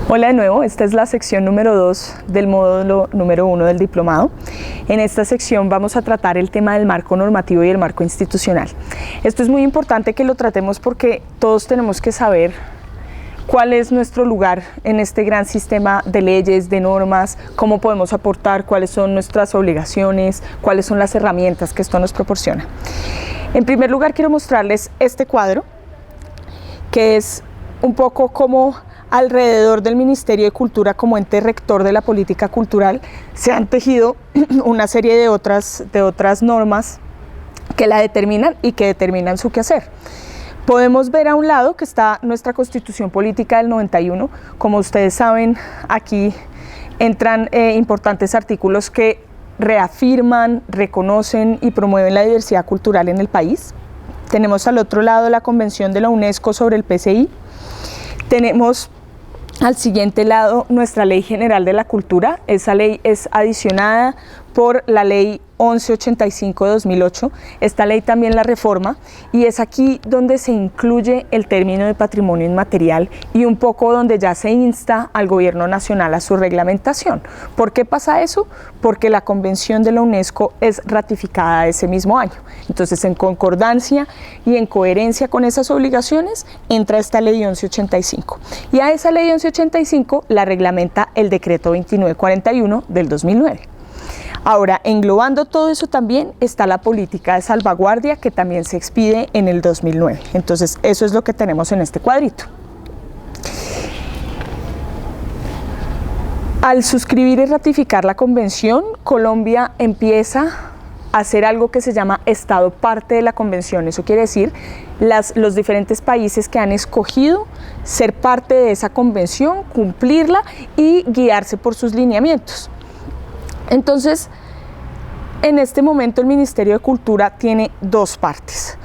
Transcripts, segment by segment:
Hola de nuevo, esta es la sección número 2 del módulo número 1 del diplomado. En esta sección vamos a tratar el tema del marco normativo y el marco institucional. Esto es muy importante que lo tratemos porque todos tenemos que saber cuál es nuestro lugar en este gran sistema de leyes, de normas, cómo podemos aportar, cuáles son nuestras obligaciones, cuáles son las herramientas que esto nos proporciona. En primer lugar, quiero mostrarles este cuadro, que es un poco como alrededor del Ministerio de Cultura como ente rector de la política cultural se han tejido una serie de otras normas que la determinan y que determinan su quehacer. Podemos ver a un lado que está nuestra Constitución Política del 91. Como ustedes saben, aquí entran importantes artículos que reafirman, reconocen y promueven la diversidad cultural en el país. Tenemos al otro lado la Convención de la UNESCO sobre el PCI. Tenemos al siguiente lado nuestra Ley General de la Cultura. Esa ley es adicionada por la Ley 1185 de 2008. Esta ley también la reforma y es aquí donde se incluye el término de patrimonio inmaterial y un poco donde ya se insta al gobierno nacional a su reglamentación. ¿Por qué pasa eso? Porque la Convención de la UNESCO es ratificada ese mismo año. Entonces, en concordancia y en coherencia con esas obligaciones, entra esta Ley 1185. Y a esa Ley 1185 la reglamenta el Decreto 2941 del 2009. Ahora, englobando todo eso también está la política de salvaguardia que también se expide en el 2009. Entonces, eso es lo que tenemos en este cuadrito. Al suscribir y ratificar la convención, Colombia empieza a hacer algo que se llama Estado parte de la convención. Eso quiere decir los diferentes países que han escogido ser parte de esa convención, cumplirla y guiarse por sus lineamientos. Entonces, en este momento el Ministerio de Cultura tiene dos partes.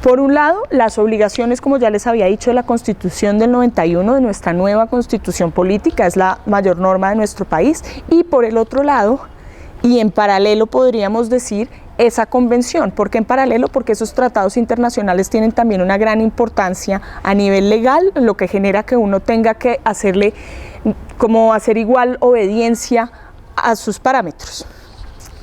Por un lado, las obligaciones, como ya les había dicho, de la Constitución del 91, de nuestra nueva Constitución Política, es la mayor norma de nuestro país, y por el otro lado, y en paralelo podríamos decir, esa convención. ¿Por qué en paralelo? Porque esos tratados internacionales tienen también una gran importancia a nivel legal, lo que genera que uno tenga que hacer igual obediencia a sus parámetros.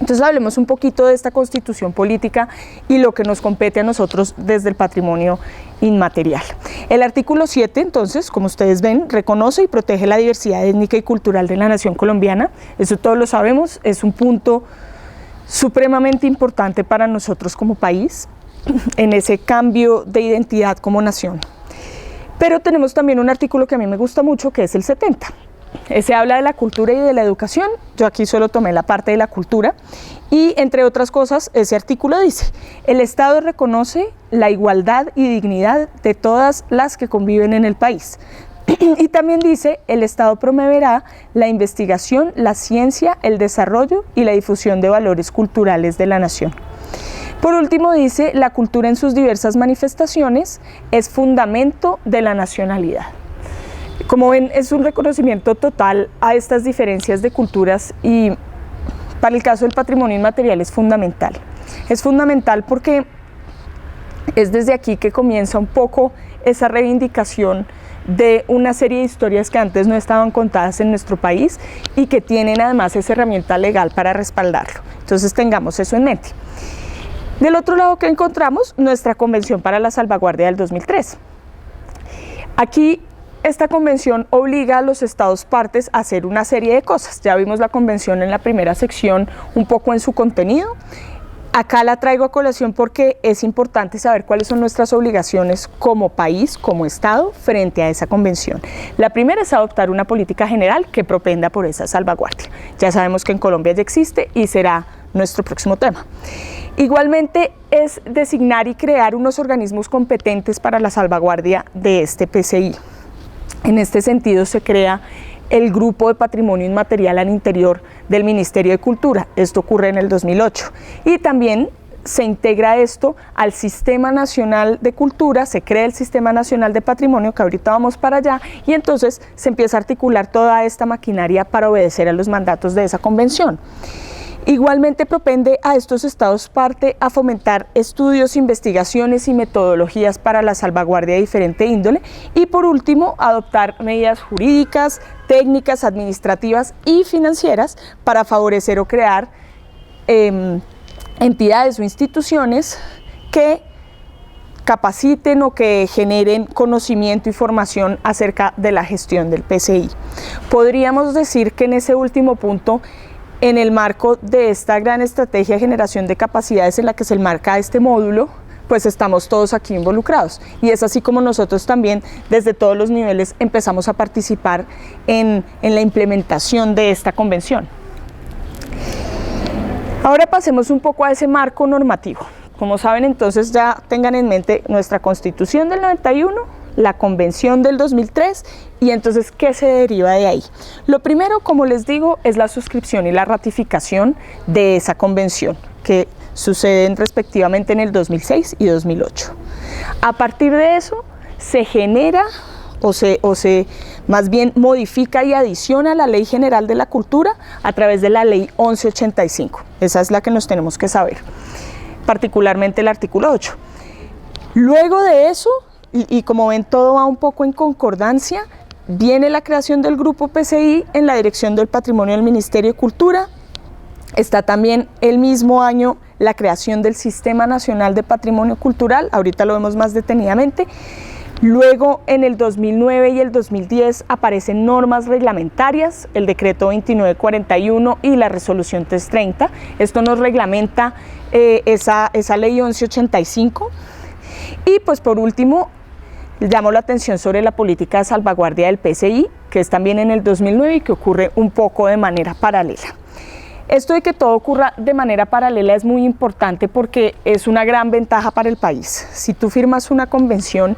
Entonces hablemos un poquito de esta Constitución Política y lo que nos compete a nosotros desde el patrimonio inmaterial. El artículo 7, entonces, como ustedes ven, reconoce y protege la diversidad étnica y cultural de la nación colombiana. Eso todos lo sabemos, es un punto supremamente importante para nosotros como país en ese cambio de identidad como nación. Pero tenemos también un artículo que a mí me gusta mucho, que es el 70. Ese habla de la cultura y de la educación. Yo aquí solo tomé la parte de la cultura y, entre otras cosas, ese artículo dice: el Estado reconoce la igualdad y dignidad de todas las que conviven en el país. Y también dice: el Estado promoverá la investigación, la ciencia, el desarrollo y la difusión de valores culturales de la nación. Por último dice: la cultura en sus diversas manifestaciones es fundamento de la nacionalidad. Como ven, es un reconocimiento total a estas diferencias de culturas y para el caso del patrimonio inmaterial es fundamental. Es fundamental porque es desde aquí que comienza un poco esa reivindicación de una serie de historias que antes no estaban contadas en nuestro país y que tienen además esa herramienta legal para respaldarlo. Entonces tengamos eso en mente. Del otro lado, ¿qué encontramos? Nuestra Convención para la Salvaguardia del 2003. Aquí esta convención obliga a los estados partes a hacer una serie de cosas. Ya vimos la convención en la primera sección un poco en su contenido. Acá la traigo a colación porque es importante saber cuáles son nuestras obligaciones como país, como estado, frente a esa convención. La primera es adoptar una política general que propenda por esa salvaguardia. Ya sabemos que en Colombia ya existe y será nuestro próximo tema. Igualmente es designar y crear unos organismos competentes para la salvaguardia de este PCI. En este sentido se crea el Grupo de Patrimonio Inmaterial al interior del Ministerio de Cultura. Esto ocurre en el 2008. Y también se integra esto al Sistema Nacional de Cultura, se crea el Sistema Nacional de Patrimonio, que ahorita vamos para allá, y entonces se empieza a articular toda esta maquinaria para obedecer a los mandatos de esa convención. Igualmente propende a estos estados parte a fomentar estudios, investigaciones y metodologías para la salvaguardia de diferente índole y por último adoptar medidas jurídicas, técnicas, administrativas y financieras para favorecer o crear entidades o instituciones que capaciten o que generen conocimiento y formación acerca de la gestión del PCI. Podríamos decir que en ese último punto, en el marco de esta gran estrategia de generación de capacidades en la que se enmarca este módulo, pues estamos todos aquí involucrados. Y es así como nosotros también, desde todos los niveles, empezamos a participar en la implementación de esta convención. Ahora pasemos un poco a ese marco normativo. Como saben, entonces ya tengan en mente nuestra Constitución del 91, la Convención del 2003 y entonces, ¿qué se deriva de ahí? Lo primero, como les digo, es la suscripción y la ratificación de esa convención, que suceden respectivamente en el 2006 y 2008. A partir de eso, se genera o se más bien modifica y adiciona la Ley General de la Cultura a través de la Ley 1185. Esa es la que nos tenemos que saber, particularmente el artículo 8. Luego de eso, y como ven todo va un poco en concordancia, viene la creación del Grupo PCI en la Dirección del Patrimonio del Ministerio de Cultura. Está también el mismo año la creación del Sistema Nacional de Patrimonio Cultural, ahorita lo vemos más detenidamente. Luego en el 2009 y el 2010 aparecen normas reglamentarias, el decreto 2941 y la resolución 330. Esto nos reglamenta esa ley 1185. Y pues por último, llamo la atención sobre la política de salvaguardia del PCI, que es también en el 2009 y que ocurre un poco de manera paralela. Esto de que todo ocurra de manera paralela es muy importante porque es una gran ventaja para el país. Si tú firmas una convención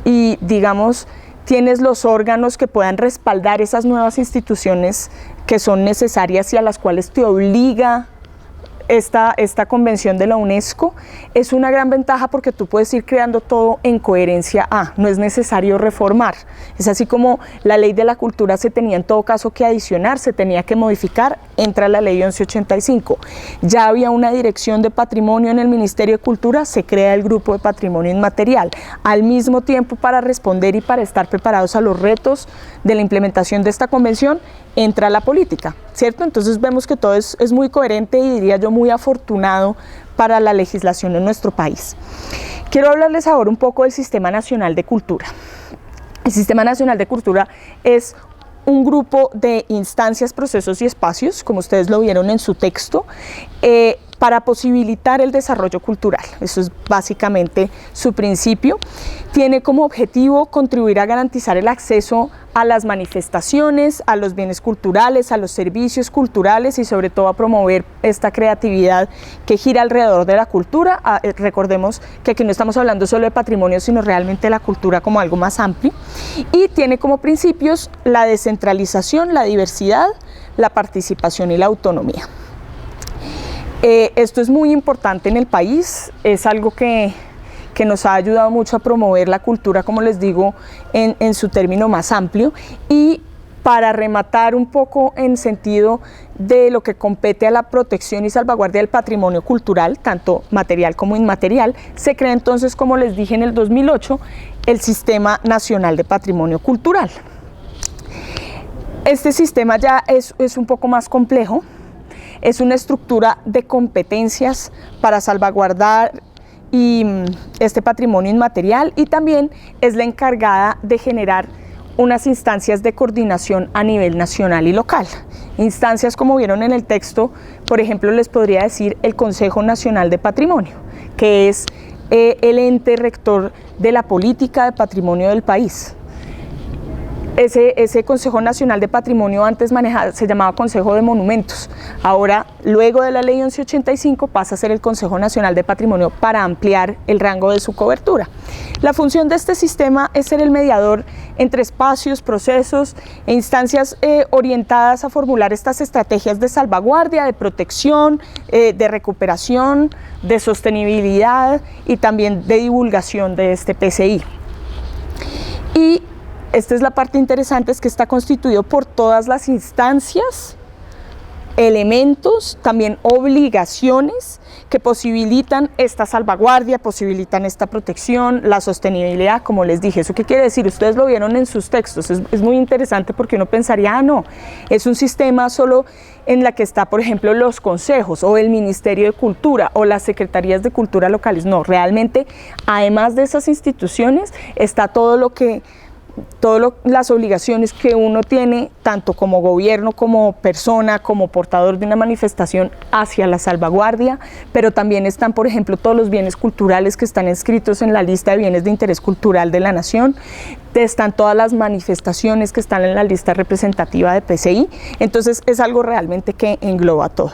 y, digamos, tienes los órganos que puedan respaldar esas nuevas instituciones que son necesarias y a las cuales te obliga esta convención de la UNESCO, es una gran ventaja porque tú puedes ir creando todo en coherencia no es necesario reformar. Es así como la ley de la cultura se tenía en todo caso que adicionar, se tenía que modificar, entra la ley 1185. Ya había una dirección de patrimonio en el Ministerio de Cultura, se crea el Grupo de Patrimonio Inmaterial. Al mismo tiempo, para responder y para estar preparados a los retos de la implementación de esta convención, entra la política, ¿cierto? Entonces vemos que todo es muy coherente y diría yo muy afortunado para la legislación en nuestro país. Quiero hablarles ahora un poco del Sistema Nacional de Cultura. El Sistema Nacional de Cultura es un grupo de instancias, procesos y espacios, como ustedes lo vieron en su texto, para posibilitar el desarrollo cultural. Eso es básicamente su principio. Tiene como objetivo contribuir a garantizar el acceso a las manifestaciones, a los bienes culturales, a los servicios culturales y sobre todo a promover esta creatividad que gira alrededor de la cultura. Recordemos que aquí no estamos hablando solo de patrimonio, sino realmente de la cultura como algo más amplio. Y tiene como principios la descentralización, la diversidad, la participación y la autonomía. Esto es muy importante en el país, es algo que nos ha ayudado mucho a promover la cultura, como les digo, en su término más amplio. Y para rematar un poco en sentido de lo que compete a la protección y salvaguardia del patrimonio cultural, tanto material como inmaterial, se crea entonces, como les dije en el 2008, el Sistema Nacional de Patrimonio Cultural. Este sistema ya es un poco más complejo. Es una estructura de competencias para salvaguardar este patrimonio inmaterial y también es la encargada de generar unas instancias de coordinación a nivel nacional y local. Instancias, como vieron en el texto, por ejemplo, les podría decir el Consejo Nacional de Patrimonio, que es el ente rector de la política de patrimonio del país. Ese Consejo Nacional de Patrimonio antes se llamaba Consejo de Monumentos. Ahora, luego de la Ley 1185, pasa a ser el Consejo Nacional de Patrimonio para ampliar el rango de su cobertura. La función de este sistema es ser el mediador entre espacios, procesos e instancias orientadas a formular estas estrategias de salvaguardia, de protección, de recuperación, de sostenibilidad y también de divulgación de este PCI. Y esta es la parte interesante, es que está constituido por todas las instancias elementos, también obligaciones que posibilitan esta salvaguardia, posibilitan esta protección, la sostenibilidad, como les dije. ¿Eso qué quiere decir? Ustedes lo vieron en sus textos, es muy interesante porque uno pensaría, no, es un sistema solo en la que está, por ejemplo, los consejos o el Ministerio de Cultura o las Secretarías de Cultura locales. No, realmente, además de esas instituciones, está las obligaciones que uno tiene, tanto como gobierno, como persona, como portador de una manifestación, hacia la salvaguardia, pero también están, por ejemplo, todos los bienes culturales que están inscritos en la lista de bienes de interés cultural de la nación, están todas las manifestaciones que están en la lista representativa de PCI, entonces es algo realmente que engloba todo.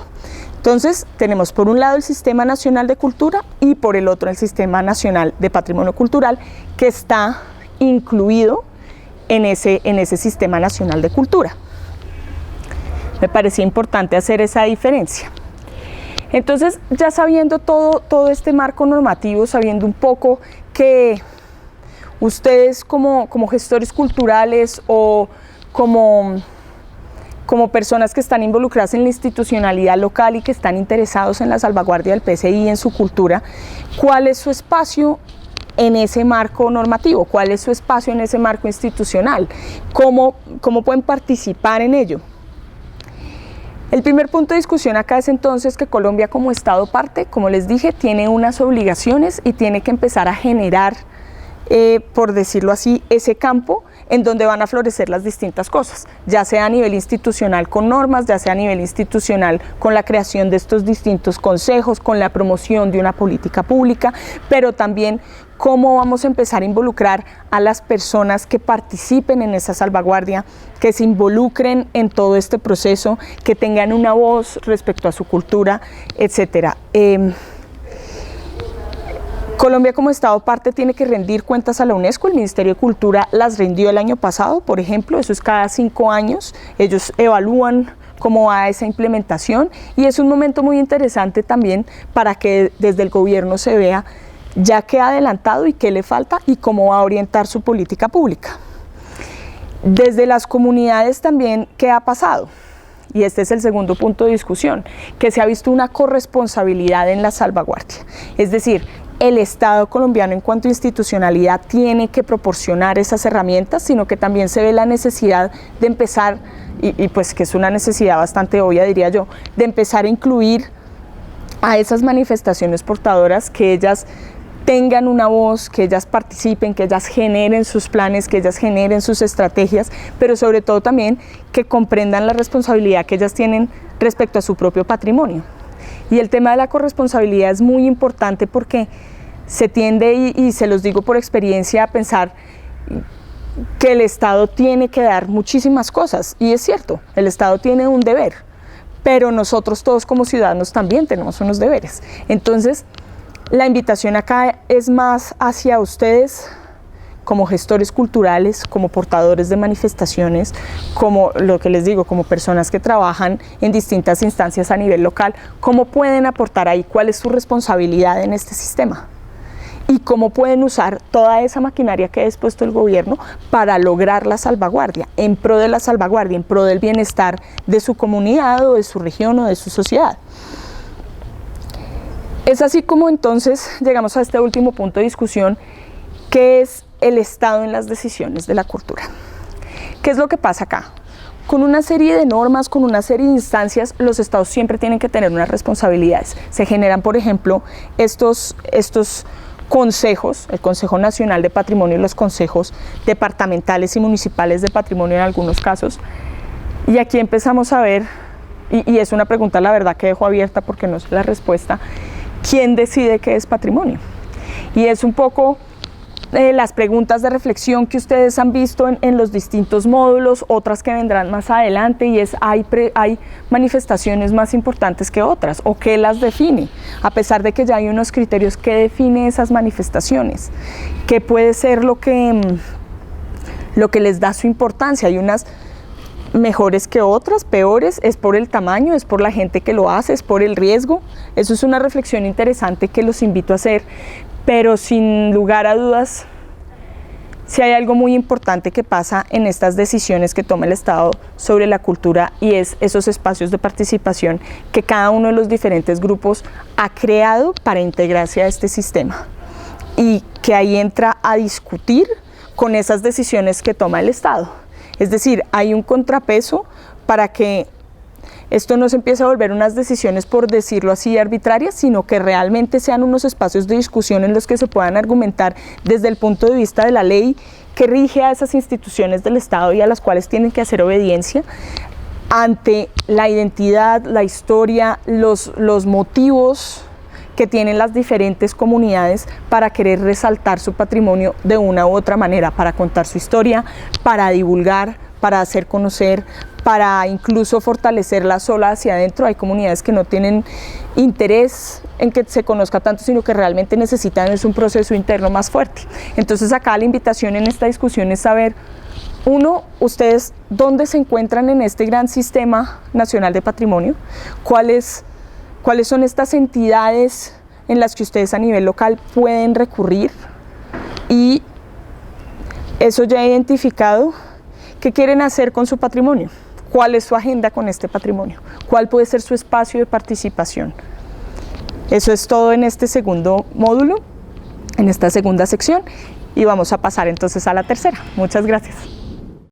Entonces tenemos por un lado el Sistema Nacional de Cultura y por el otro el Sistema Nacional de Patrimonio Cultural, que está incluido en ese Sistema Nacional de Cultura. Me parecía importante hacer esa diferencia. Entonces, ya sabiendo todo este marco normativo, sabiendo un poco que ustedes como gestores culturales o como personas que están involucradas en la institucionalidad local y que están interesados en la salvaguardia del PCI y en su cultura, ¿cuál es su espacio en ese marco normativo? ¿Cuál es su espacio en ese marco institucional? ¿Cómo pueden participar en ello? El primer punto de discusión acá es entonces que Colombia, como Estado parte, como les dije, tiene unas obligaciones y tiene que empezar a generar, por decirlo así, ese campo en donde van a florecer las distintas cosas, ya sea a nivel institucional con normas, ya sea a nivel institucional con la creación de estos distintos consejos, con la promoción de una política pública, pero también cómo vamos a empezar a involucrar a las personas que participen en esa salvaguardia, que se involucren en todo este proceso, que tengan una voz respecto a su cultura, etcétera. Colombia como Estado parte tiene que rendir cuentas a la UNESCO. El Ministerio de Cultura las rindió el año pasado, por ejemplo, eso es cada 5 años, ellos evalúan cómo va esa implementación y es un momento muy interesante también para que desde el gobierno se vea ya qué ha adelantado y qué le falta y cómo va a orientar su política pública. Desde las comunidades también, ¿qué ha pasado? Y este es el segundo punto de discusión, que se ha visto una corresponsabilidad en la salvaguardia, es decir, el Estado colombiano en cuanto a institucionalidad tiene que proporcionar esas herramientas, sino que también se ve la necesidad de empezar, y pues que es una necesidad bastante obvia diría yo, de empezar a incluir a esas manifestaciones portadoras, que ellas tengan una voz, que ellas participen, que ellas generen sus planes, que ellas generen sus estrategias, pero sobre todo también que comprendan la responsabilidad que ellas tienen respecto a su propio patrimonio. Y el tema de la corresponsabilidad es muy importante porque se tiende, y se los digo por experiencia, a pensar que el Estado tiene que dar muchísimas cosas, y es cierto, el Estado tiene un deber, pero nosotros todos como ciudadanos también tenemos unos deberes. Entonces, la invitación acá es más hacia ustedes como gestores culturales, como portadores de manifestaciones, como lo que les digo, como personas que trabajan en distintas instancias a nivel local, cómo pueden aportar ahí, cuál es su responsabilidad en este sistema y cómo pueden usar toda esa maquinaria que ha dispuesto el gobierno para lograr la salvaguardia, en pro de la salvaguardia, en pro del bienestar de su comunidad o de su región o de su sociedad. Es así como entonces llegamos a este último punto de discusión, que es el Estado en las decisiones de la cultura. ¿Qué es lo que pasa acá? Con una serie de normas, con una serie de instancias, los estados siempre tienen que tener unas responsabilidades. Se generan, por ejemplo, estos consejos, el Consejo Nacional de Patrimonio y los consejos departamentales y municipales de patrimonio en algunos casos. Y aquí empezamos a ver, y es una pregunta la verdad que dejo abierta porque no sé la respuesta, ¿quién decide qué es patrimonio? Y es un poco las preguntas de reflexión que ustedes han visto en los distintos módulos, otras que vendrán más adelante, y es, hay manifestaciones más importantes que otras, o qué las define, a pesar de que ya hay unos criterios que define esas manifestaciones, qué puede ser lo que les da su importancia. Hay unas mejores que otras, peores, es por el tamaño, es por la gente que lo hace, es por el riesgo. Eso es una reflexión interesante que los invito a hacer, pero sin lugar a dudas, si hay algo muy importante que pasa en estas decisiones que toma el Estado sobre la cultura, y es esos espacios de participación que cada uno de los diferentes grupos ha creado para integrarse a este sistema, y que ahí entra a discutir con esas decisiones que toma el Estado. Es decir, hay un contrapeso para que esto no se empiece a volver unas decisiones, por decirlo así, arbitrarias, sino que realmente sean unos espacios de discusión en los que se puedan argumentar desde el punto de vista de la ley que rige a esas instituciones del Estado y a las cuales tienen que hacer obediencia ante la identidad, la historia, los motivos que tienen las diferentes comunidades para querer resaltar su patrimonio de una u otra manera, para contar su historia, para divulgar, para hacer conocer, para incluso fortalecerla sola hacia adentro. Hay comunidades que no tienen interés en que se conozca tanto, sino que realmente necesitan un proceso interno más fuerte. Entonces acá la invitación en esta discusión es saber, uno, ustedes dónde se encuentran en este gran sistema nacional de patrimonio, cuáles son estas entidades en las que ustedes a nivel local pueden recurrir, y eso ya identificado, ¿qué quieren hacer con su patrimonio? ¿Cuál es su agenda con este patrimonio? ¿Cuál puede ser su espacio de participación? Eso es todo en este segundo módulo, en esta segunda sección, y vamos a pasar entonces a la tercera. Muchas gracias.